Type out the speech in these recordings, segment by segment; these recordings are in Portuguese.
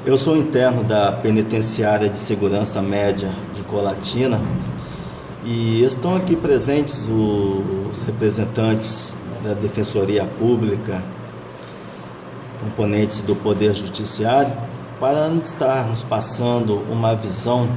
Eu sou interno da Penitenciária de Segurança Média de Colatina e estão aqui presentes os representantes da Defensoria Pública, componentes do Poder Judiciário, para estar nos passando uma visão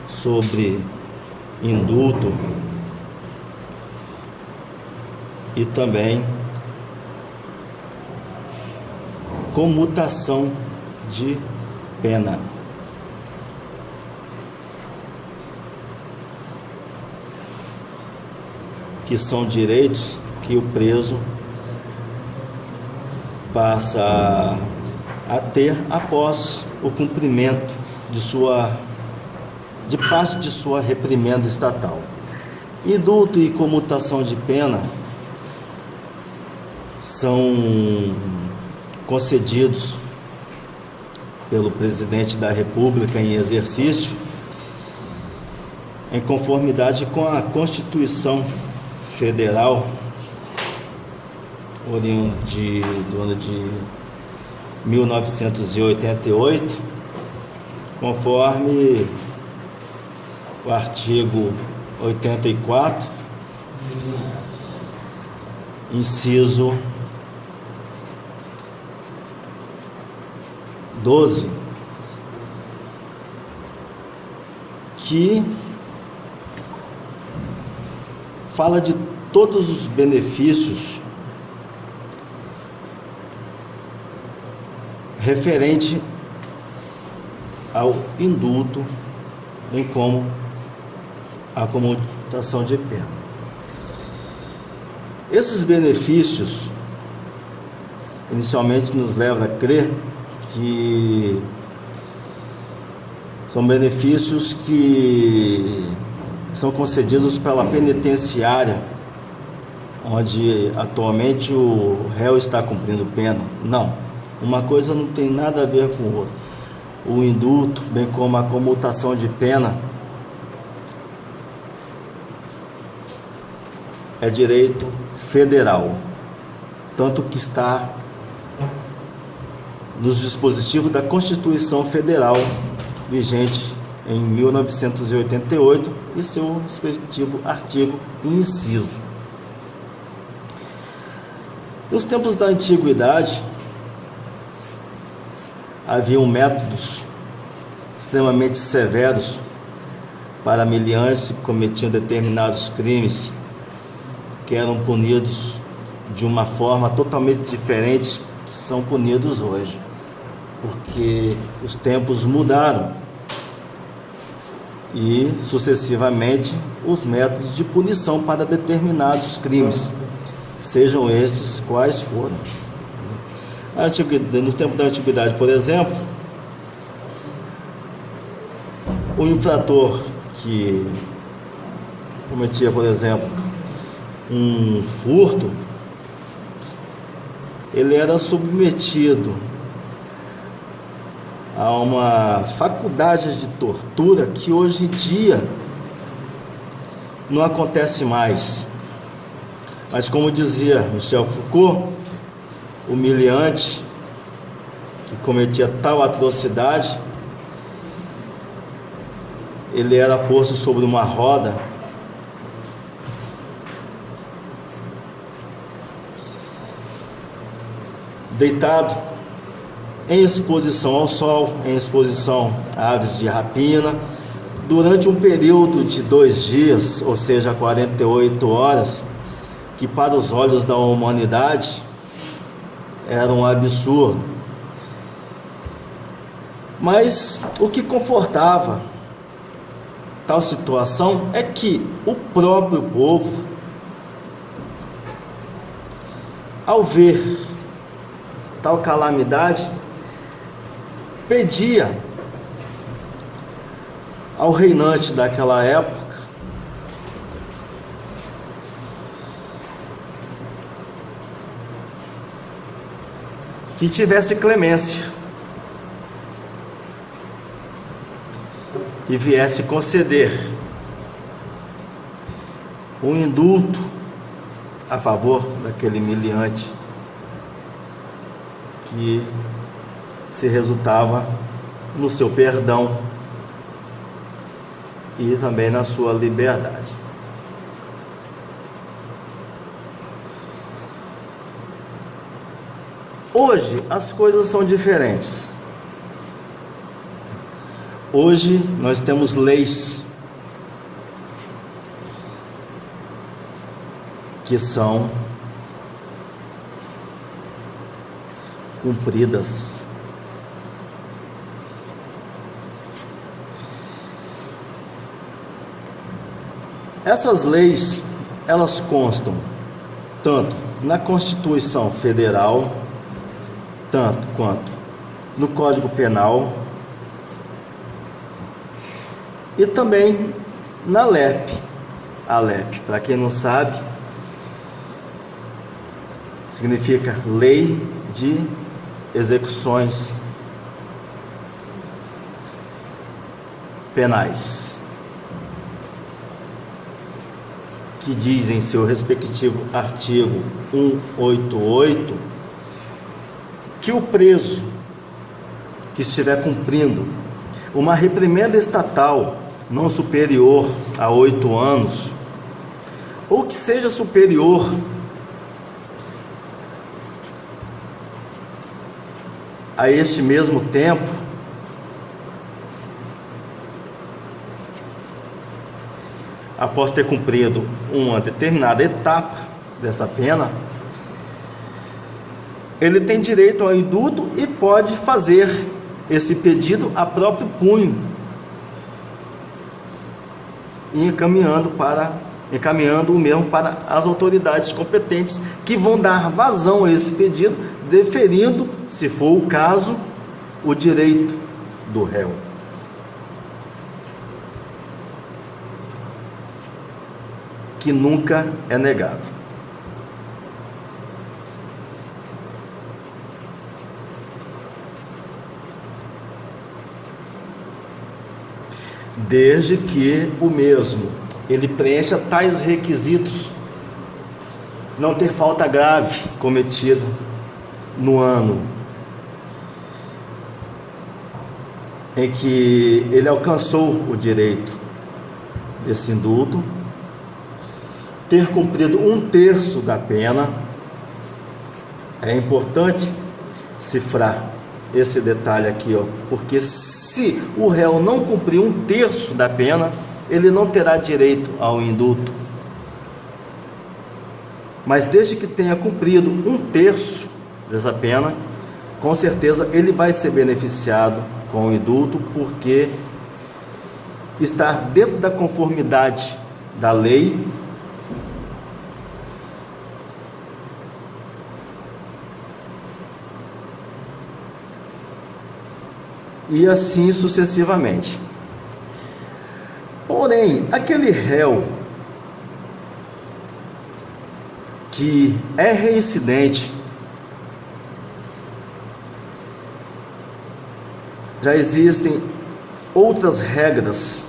sobre indulto e também comutação de pena. Que são direitos que o preso passa a ter após o cumprimento de parte de sua reprimenda estatal. Indulto e comutação de pena são concedidos pelo Presidente da República em exercício, em conformidade com a Constituição Federal, oriunda do ano de 1988, conforme o artigo 84, inciso 12, que fala de todos os benefícios referente ao indulto, bem como a comutação de pena. Esses benefícios inicialmente nos levam a crer que são benefícios que são concedidos pela penitenciária, onde atualmente o réu está cumprindo pena. Não, uma coisa não tem nada a ver com o outro. O indulto, bem como a comutação de pena, é direito federal, tanto que está nos dispositivos da Constituição Federal, vigente em 1988, e seu respectivo artigo e inciso. Nos tempos da antiguidade, haviam métodos extremamente severos para meliantes que cometiam determinados crimes, que eram punidos de uma forma totalmente diferente que são punidos hoje, porque os tempos mudaram e sucessivamente os métodos de punição para determinados crimes, sejam estes quais forem. No tempo da antiguidade, por exemplo, o infrator que cometia, por exemplo, um furto, ele era submetido a uma faculdade de tortura que hoje em dia não acontece mais. Mas, como dizia Michel Foucault, o meliante que cometia tal atrocidade, ele era posto sobre uma roda deitado em exposição ao sol, em exposição a aves de rapina, durante um período de 2 dias, ou seja, 48 horas, que para os olhos da humanidade era um absurdo. Mas o que confortava tal situação é que o próprio povo, ao ver tal calamidade, pedia ao reinante daquela época que tivesse clemência e viesse conceder um indulto a favor daquele meliante que se resultava no seu perdão e também na sua liberdade. Hoje as coisas são diferentes. Hoje nós temos leis que são cumpridas. Essas leis, elas constam tanto na Constituição Federal, tanto quanto no Código Penal e também na LEP. A LEP, para quem não sabe, significa Lei de Execuções Penais, que diz em seu respectivo artigo 188 que o preso que estiver cumprindo uma reprimenda estatal não superior a 8 anos, ou que seja superior a este mesmo tempo, após ter cumprido uma determinada etapa dessa pena, ele tem direito ao indulto e pode fazer esse pedido a próprio punho, e encaminhando o mesmo para as autoridades competentes, que vão dar vazão a esse pedido, deferindo, se for o caso, o direito do réu. Que nunca é negado. Desde que o mesmo ele preencha tais requisitos: não ter falta grave cometida no ano em que ele alcançou o direito desse indulto, ter cumprido 1/3 da pena. É importante cifrar esse detalhe aqui, porque se o réu não cumprir 1/3 da pena, ele não terá direito ao indulto. Mas desde que tenha cumprido 1/3 dessa pena, com certeza ele vai ser beneficiado com o indulto, porque está dentro da conformidade da lei e assim sucessivamente. Porém, aquele réu que é reincidente, já existem outras regras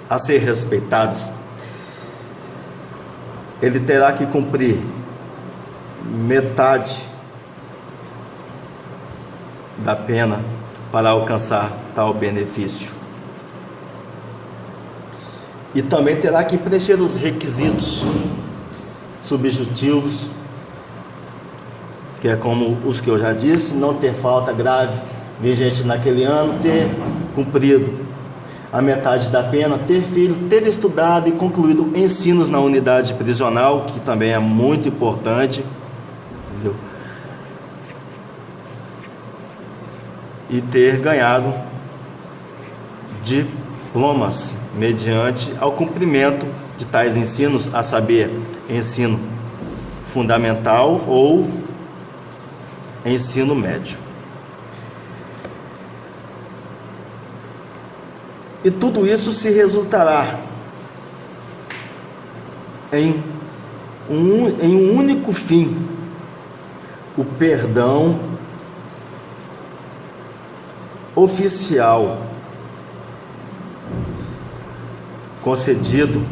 a ser respeitadas. Ele terá que cumprir metade da pena para alcançar tal benefício. E também terá que preencher os requisitos subjetivos, que é como os que eu já disse: não ter falta grave vigente naquele ano, ter cumprido a metade da pena, ter filho, ter estudado e concluído ensinos na unidade prisional, que também é muito importante, entendeu? E ter ganhado diplomas mediante ao cumprimento de tais ensinos, a saber, ensino fundamental ou ensino médio. E tudo isso se resultará em um único fim: o perdão oficial concedido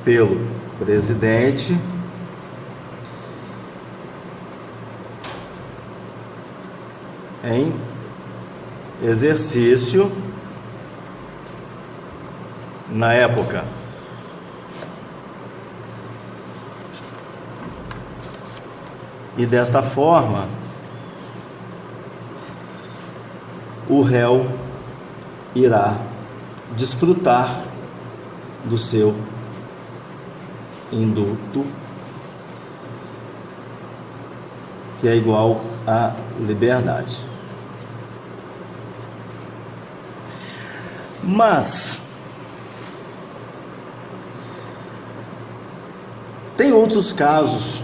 pelo presidente em exercício na época. E desta forma, o réu irá desfrutar do seu indulto, que é igual à liberdade. Mas tem outros casos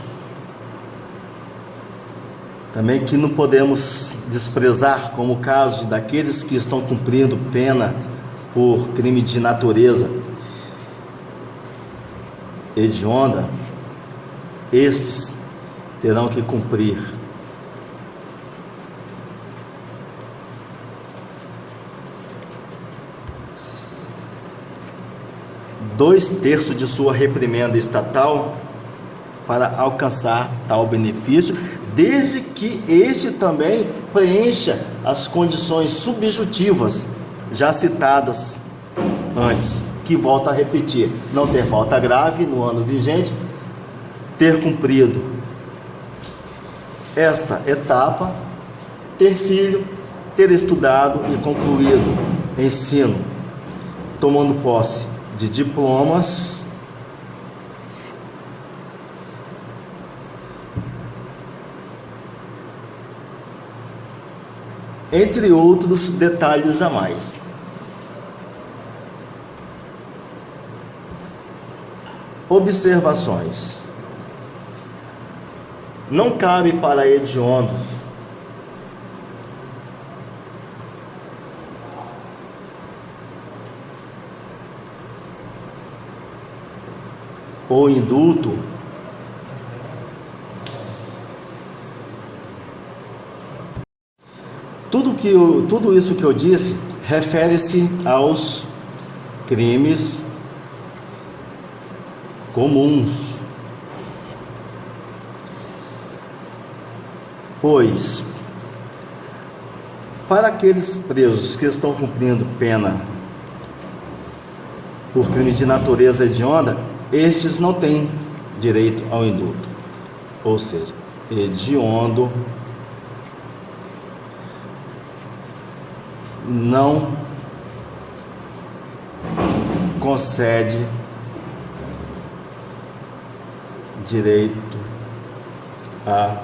também que não podemos desprezar, como o caso daqueles que estão cumprindo pena por crime de natureza hedionda. Estes terão que cumprir dois terços de sua reprimenda estatal para alcançar tal benefício, desde que este também preencha as condições subjetivas já citadas antes, que volto a repetir: não ter falta grave no ano vigente, ter cumprido esta etapa, ter filho, ter estudado e concluído ensino, tomando posse de diplomas, entre outros detalhes a mais. Observações: não cabe para hediondos o indulto tudo isso que eu disse refere-se aos crimes comuns, pois para aqueles presos que estão cumprindo pena por crime de natureza hedionda, estes não têm direito ao indulto. Ou seja, hediondo não concede direito a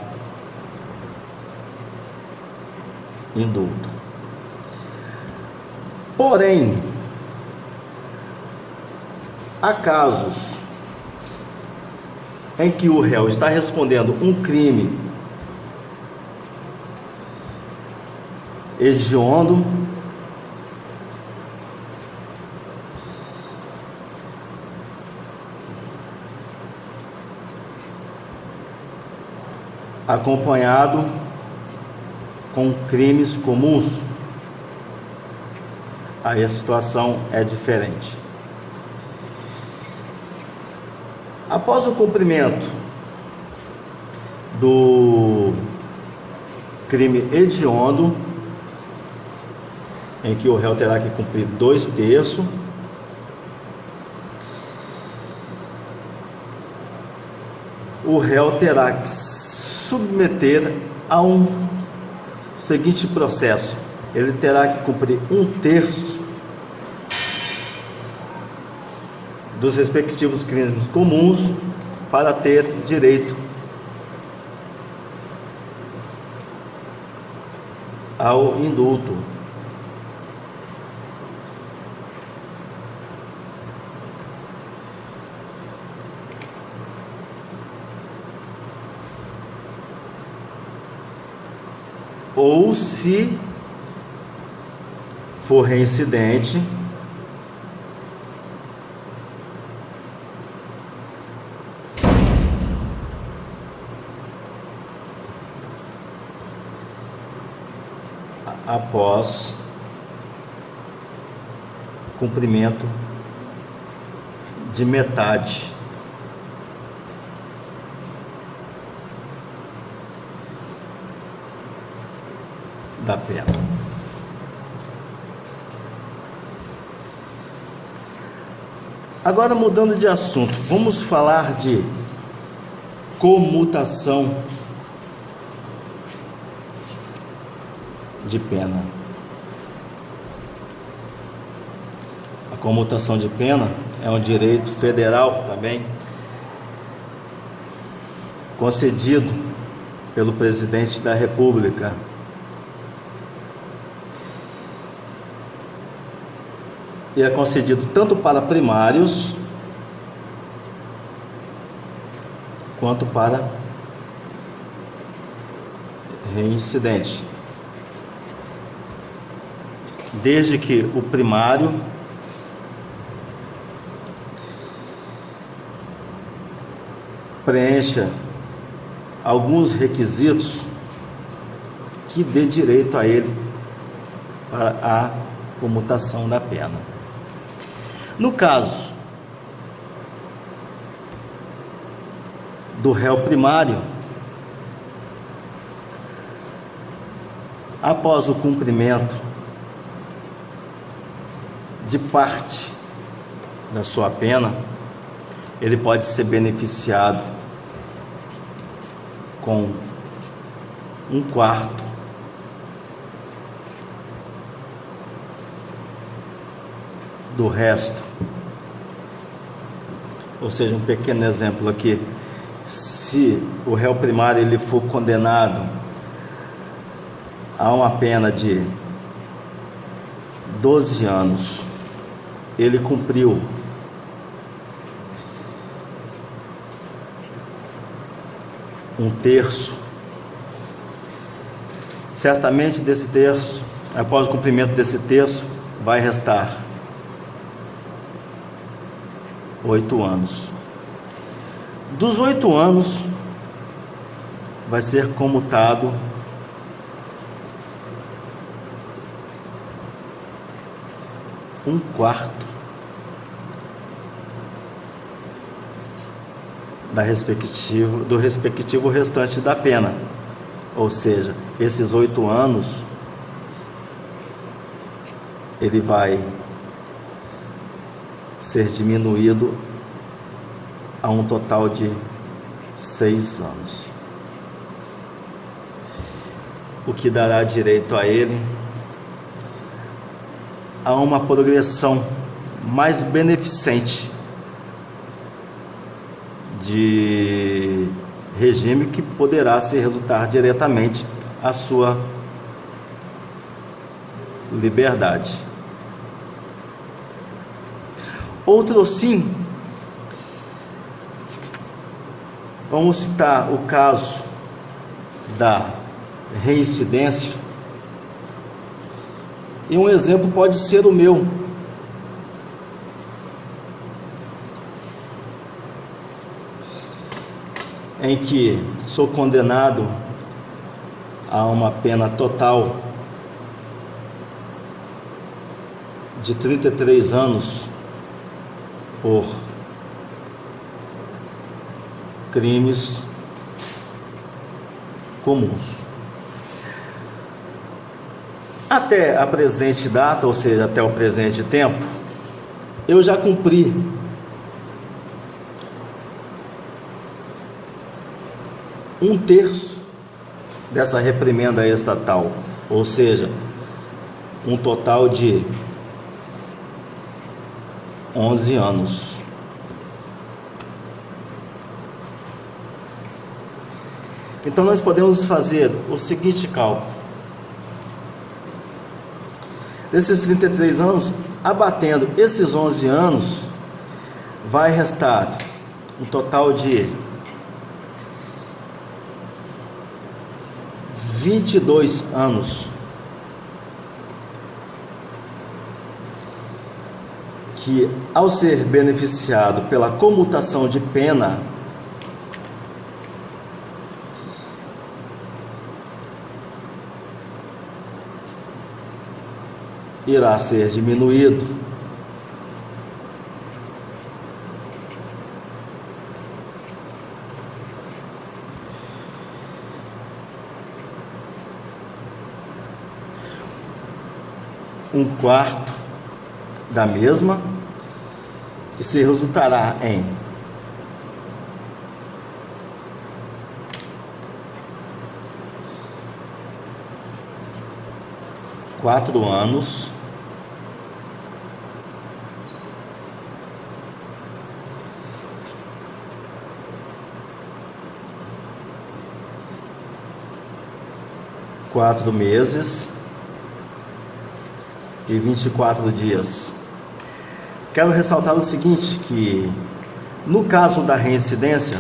indulto. Porém, há casos em que o réu está respondendo um crime hediondo acompanhado com crimes comuns. Aí a situação é diferente. Após o cumprimento do crime hediondo, em que o réu terá que cumprir 2/3, o réu terá que submeter a um seguinte processo: ele terá que cumprir 1/3 dos respectivos crimes comuns para ter direito ao indulto. Ou, se for reincidente, após cumprimento de metade da pena. Agora, mudando de assunto, vamos falar de comutação de pena. A comutação de pena é um direito federal também, concedido pelo presidente da República. E é concedido tanto para primários quanto para reincidente. Desde que o primário preencha alguns requisitos que dê direito a ele para a comutação da pena. No caso do réu primário, após o cumprimento de parte da sua pena, ele pode ser beneficiado com 1/4 do resto. Ou seja, um pequeno exemplo aqui: se o réu primário ele for condenado a uma pena de 12 anos, ele cumpriu 1/3, certamente desse terço, após o cumprimento desse terço, vai restar 8 anos. Dos 8 anos, vai ser comutado 1/4 do respectivo restante da pena. Ou seja, esses 8 anos, ele vai ser diminuído a um total de 6 anos, o que dará direito a ele a uma progressão mais beneficente de regime, que poderá se resultar diretamente à sua liberdade. Outro sim, vamos citar o caso da reincidência, e um exemplo pode ser o meu. Em que sou condenado a uma pena total de 33 anos por crimes comuns. Até a presente data, ou seja, até o presente tempo, eu já cumpri 1/3 dessa reprimenda estatal, ou seja, um total de 11 anos. Então nós podemos fazer o seguinte cálculo: desses 33 anos, abatendo esses 11 anos, vai restar um total de 22 anos, que, ao ser beneficiado pela comutação de pena, irá ser diminuído 1/4 da mesma, que se resultará em 4 anos quatro meses e 24 dias. Quero ressaltar o seguinte, que no caso da reincidência,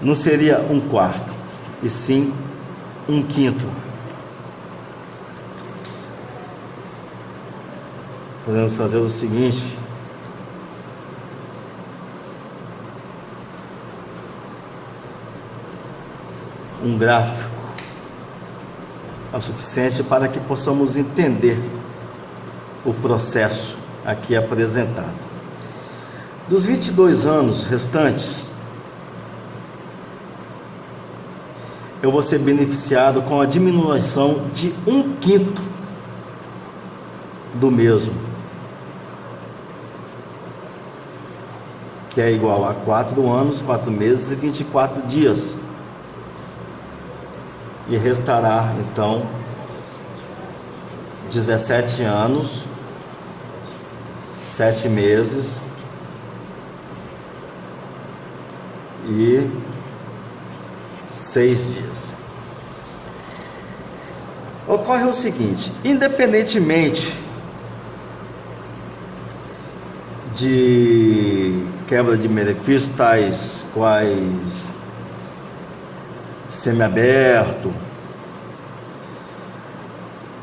não seria 1/4, e sim 1/5. Podemos fazer o seguinte: um gráfico é o suficiente para que possamos entender o processo aqui apresentado. Dos 22 anos restantes, eu vou ser beneficiado com a diminuição de 1/5 do mesmo, que é igual a 4 anos, 4 meses e 24 dias. E restará então 17 anos, 7 meses e 6 dias. Ocorre o seguinte: independentemente de quebra de benefícios tais quais semiaberto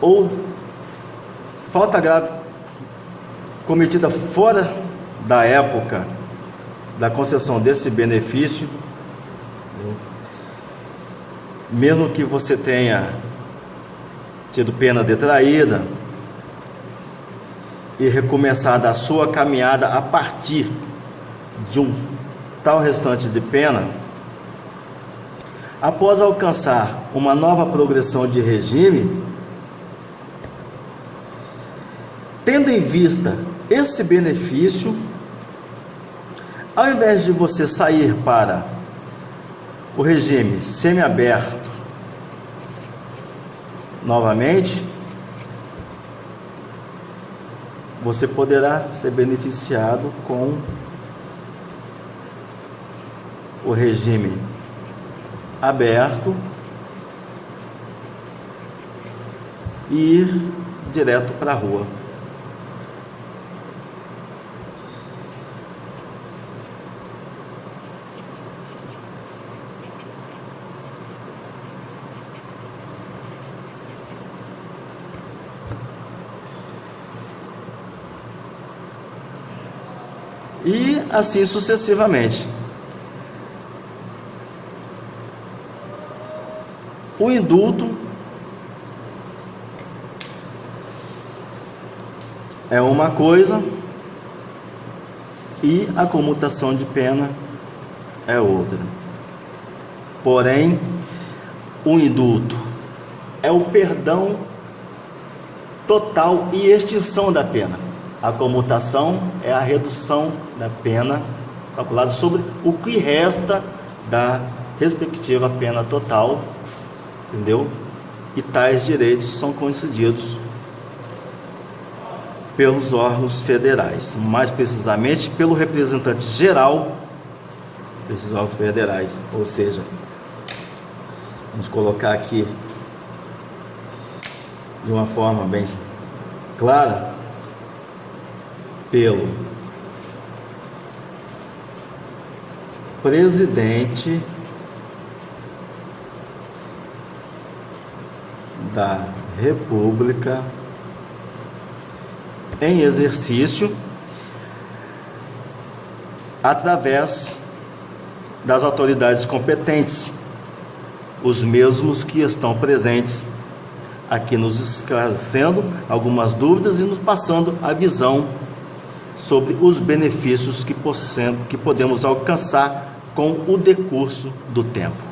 ou falta grave cometida fora da época da concessão desse benefício, mesmo que você tenha tido pena detraída e recomeçada a sua caminhada a partir de um tal restante de pena, após alcançar uma nova progressão de regime, tendo em vista esse benefício, ao invés de você sair para o regime semiaberto novamente, você poderá ser beneficiado com o regime aberto e ir direto para a rua. E assim sucessivamente. O indulto é uma coisa e a comutação de pena é outra. Porém, o indulto é o perdão total e extinção da pena. A comutação é a redução da pena calculada sobre o que resta da respectiva pena total, entendeu? E tais direitos são concedidos pelos órgãos federais, mais precisamente pelo representante geral desses órgãos federais, ou seja, vamos colocar aqui de uma forma bem clara, pelo presidente da República em exercício, através das autoridades competentes, os mesmos que estão presentes aqui, nos esclarecendo algumas dúvidas e nos passando a visão sobre os benefícios que podemos alcançar com o decurso do tempo.